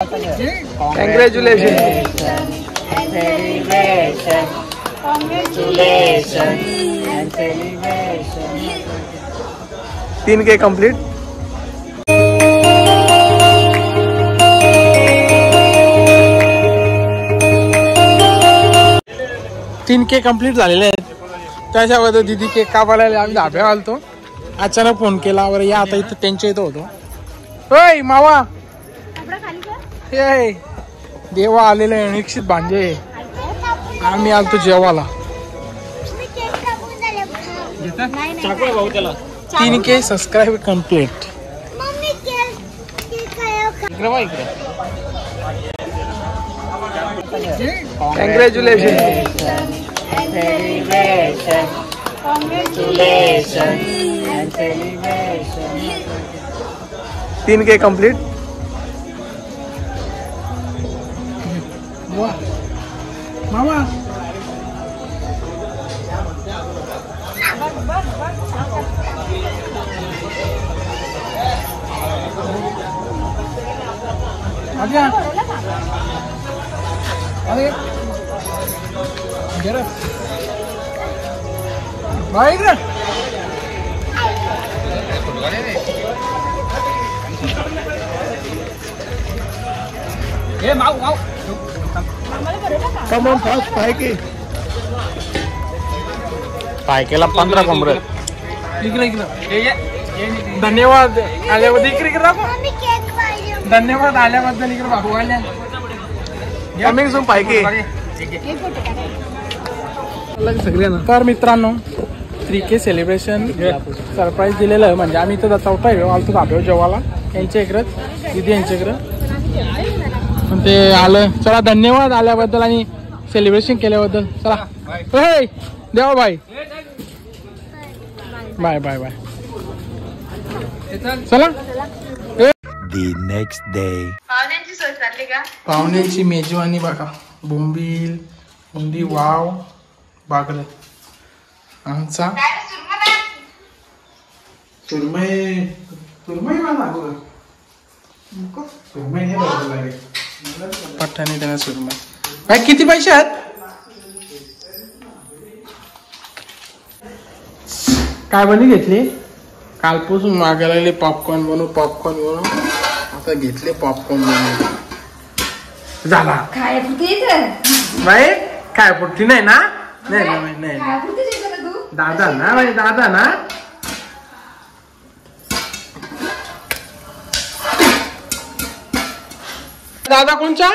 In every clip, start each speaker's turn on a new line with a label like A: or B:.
A: Congratulations. Congratulations. 3K complete. तीन cake complete झालेले आहेत. त्याच्याबद्दल दीदी केक कापायला आम्ही धाब्यावर आलतो. अचानक फोन केला बरं या आता इथं त्यांच्या इथं होतो. होय मावा हे देवा आलेले निश्चित भांजे आम्ही आलतो जेवायला. 3K subscribe complete. Congratulations. 3K complete. Mama. Aja. Ayo. Gerak. Baik kan? Mau. Come on fast, Paike. Paikeला 15 कमरे. इकडे. धन्यवाद आल्याबद्दल इकडे धन्यवाद आल्याबद्दल इकडे बाबू आल्या. कमिंग सून पाहिजे. तर मित्रांनो 3K सेलिब्रेशन सरप्राईज दिलेलं आहे. म्हणजे आम्ही इथं चौथा येऊ आलतो धाब्यावर जेवायला यांच्या इकडे दीदी यांच्या इकडे पण ते आलं. चला धन्यवाद आल्याबद्दल आणि सेलिब्रेशन केल्याबद्दल. चला देवा बाय बाय बाय बाय. चला
B: The next day.
A: पाहुण्यांची मेजवानी बघा. बोंबील बुंदी वाव बागल आमचा सुरमई पठ्ठाने त्यांना सुरमई. भाई किती पैसे आहेत? काय बनी घेतली? कालपासून मागायला लागले पॉपकॉर्न बनवू आता घेतले पॉपकॉर्न बनवून. झाला
C: काय
A: बाई काय पुट्टी नाही ना? नाही दादा ना बाई दादा ना. दादा कोणचा?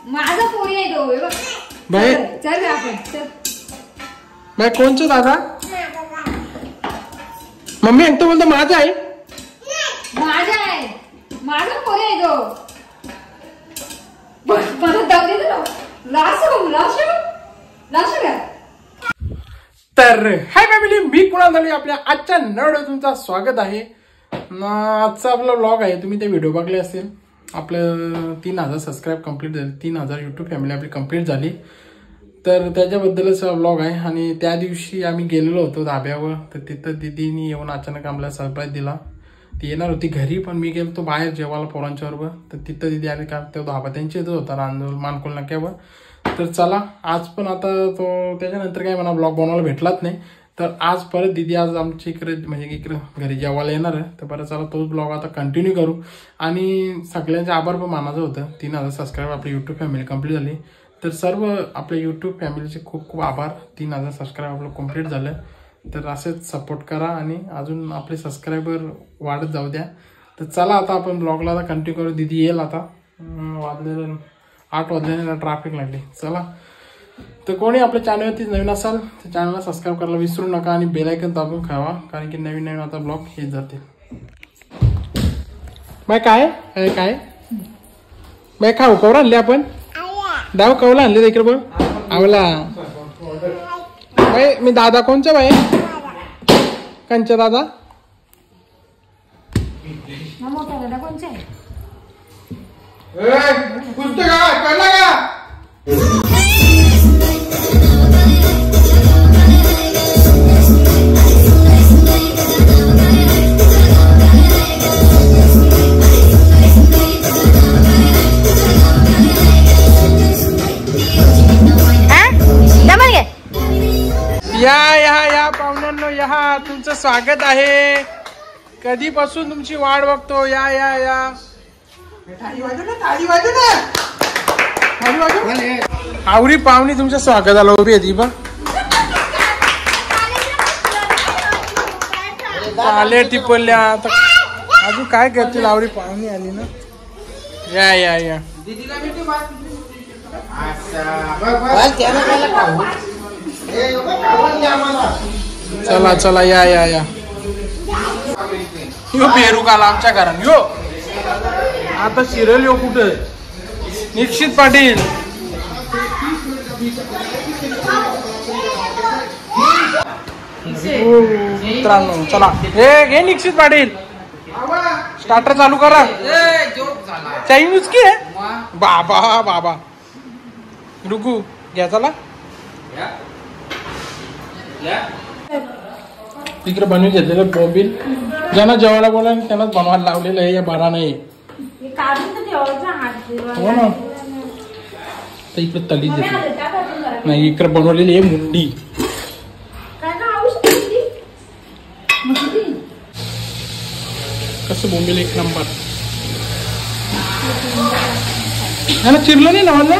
C: माझा पोरी आहे तो
A: बाई.
C: चल आपण चल
A: बाई कोणचा दादा? मम्मी एकटं बोलतो माझा आहे.
C: माझा पोरी आहे तो. परत जाऊ दे
A: तर हाय फॅमिली मी कुणाल झाली आपल्या आजच्या नड तुमचं स्वागत आहे. आजचा आपला व्लॉग आहे. तुम्ही ते व्हिडिओ बघले असेल. आपलं 3000 सबस्क्राईब कंप्लीट झाले. 3000 युट्यूब फॅमिली आपली कंप्लीट झाली. तर त्याच्याबद्दलच व्लॉग आहे. आणि त्या दिवशी आम्ही गेलेलो होतो धाब्यावर. तर तिथं दीदीनी येऊन अचानक आम्हाला सरप्राईज दिला. ती येणार होती घरी पण मी गेलो तो बाहेर जेवायला पोरांच्या बरोबर. तर तिथं दीदी आली का तो धाबा त्यांच्या इथं होता रांजोल मानकोल नाक्यावर. तर चला आज पण आता तो त्याच्यानंतर काय मला ब्लॉग बनवायला भेटलाच नाही. तर आज परत दीदी आज आमच्या इकडे म्हणजे इकडे घरी जेवायला येणार आहे. तर परत चला तोच ब्लॉग आता कंटिन्यू करू. आणि सगळ्यांचे आभार पण मानायचं होतं. 3000 सबस्क्राईब आपली युट्यूब फॅमिली कंप्लीट झाली. तर सर्व आपल्या युट्यूब फॅमिलीचे खूप खूप आभार. 3000 सबस्क्राईब आपलं कंप्लीट झालं. तर असेच सपोर्ट करा आणि अजून आपले सबस्क्रायबर वाढत जाऊ द्या. तर चला आता आपण ब्लॉगला आता कंटिन्यू करू. दीदी येईल आता. वाजलेलं 8 वाजल्याने ट्रॅफिक लागली. चला तर कोणी आपल्या चॅनलवरतीच नवीन असाल तर चॅनलला सबस्क्राईब करायला विसरू नका आणि बेल आयकॉन दाबून ठेवा कारण की नवीन नवीन आता ब्लॉग येत जातील. बाय काय काय बाय खाऊ कवर आणले आपण दाव कवला आणले इकडे बघ आवला. बाई मी दादा कोणचा बाई कंचा दादा
C: कोणचा आहे?
A: पुस्तक कळला का? या पाहुण्यांनो या, तुमचं स्वागत आहे. कधीपासून तुमची वाट बघतो. या या या, आवडी पाहुणी तुमच्या स्वागताला उभी आहे. बा आले टिपल्या आता अजून काय करतील. आवडी पाहुणी आली ना. या या या, चला चला या या या. यो पेरू काल आमच्या घरात यो. आता शिरल यो कुठे. निश्चित पाटील मित्रांनो चला. हे घे निश्चित पाटील. स्टार्टर चालू करा. चायनीज की आहे बाबा बाबा. रुकू घ्या चला. तिकडे बनवून घेतलेलं बोंबील. ज्यांना जेवायला बोला त्यांनाच बनवायला लावलेलं आहे. या बरा नाही हो ना. तर इकडे तली देते नाही. इकडे बनवलेली आहे मुंडी. कसं बोंबील एक नंबर. ना चिरलं नाही ना मला.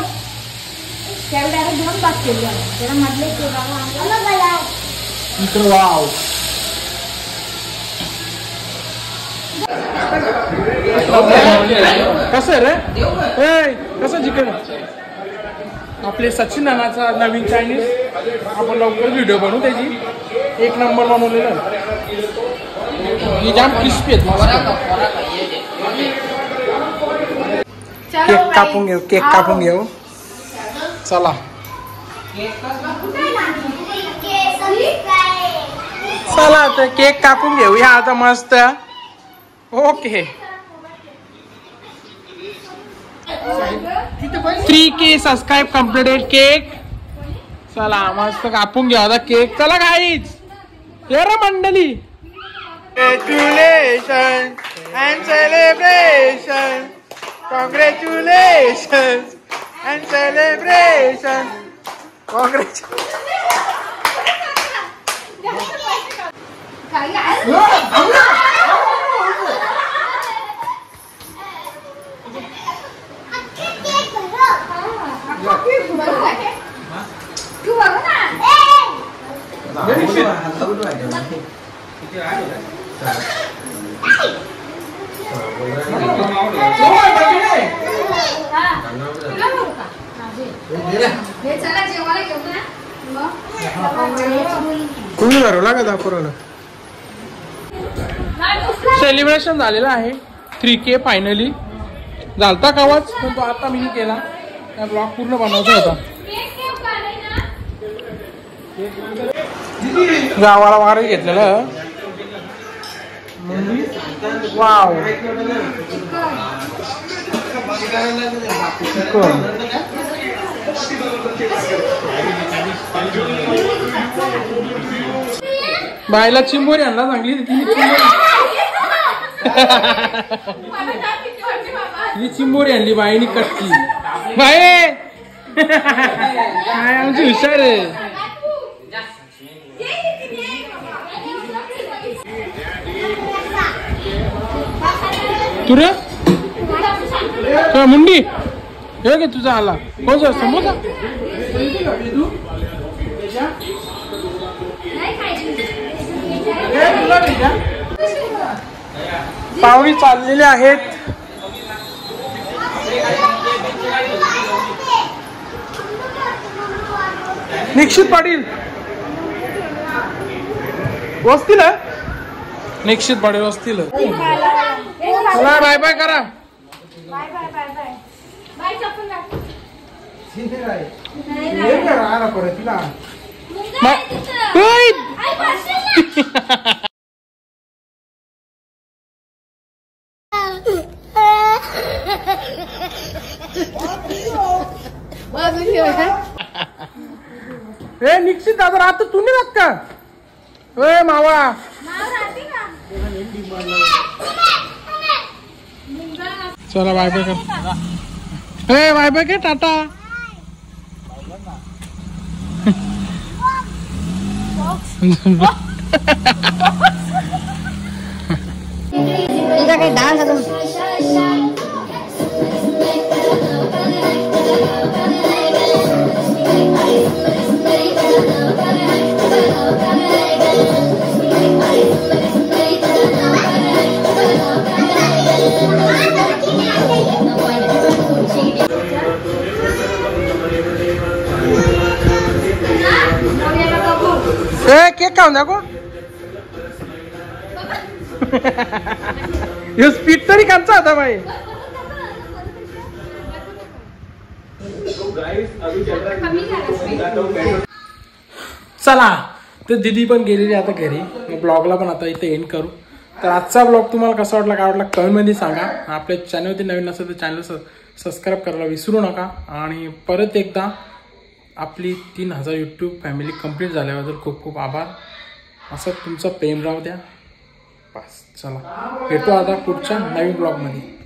A: इकडे वाव. कसं रे कसं चिकन. आपले सचिन नानाचा नवीन चायनीज. आपण लवकर व्हिडिओ बनवू त्याची. एक नंबर बनवलेलं. जाम क्रिस्पी आहेत. केक कापून घेऊ. केक कापून घेऊ चला. चला तर केक कापून घेऊया आता मस्त. Okay 3K subscribe completed. Cake चला मस्त कापून घ्या आता केक. चला गाईज ये रे मंडळी. Congratulation and celebration. Congratulation and celebration. Congratulation. Celebration झालेलं आहे. 3K फायनली झालता कावाच पण तो आता मी केला. त्या ब्लॉग पूर्ण बनवायचा होता. गावाला वगैरे घेतलेलं. वाव बायला चिंबोरी आणला चांगली. ही चिंबोरी आणली बाईनी कटची. बाई काय आमची हुशार आहे. तुरे मुंडी हे घे तुझा आला. हो सर समोसा. पाहुणी चाललेले आहेत. निश्चित पाटील वसतील. निश्चित पाटील वसतील. चला बाय बाय करा. निश्चित दादा आता तू नाही राहत का. मावा चला बाय बाय कर. बाय बाय के टाटा.
C: तुझा काही डान्स अजून
A: केक खाऊन दाखव हे स्पीड तरी कांचा होता बाई चला तर दीदी पण गेलेली आता घरी ब्लॉगला पण आता इथे एंड करू तर आजचा ब्लॉग तुम्हाला कसा वाटला काय वाटला कमेंट मध्ये सांगा आपल्या चॅनलवरती नवीन असेल तर चॅनल सबस्क्राईब करायला विसरू नका आणि परत एकदा आपली 3000 यूट्यूब फॅमिली कंप्लीट झाल्याबद्दल खूप खूप आभार असं तुमचं प्रेम राहू द्या बस चला भेटू आता पुढच्या नवीन ब्लॉगमध्ये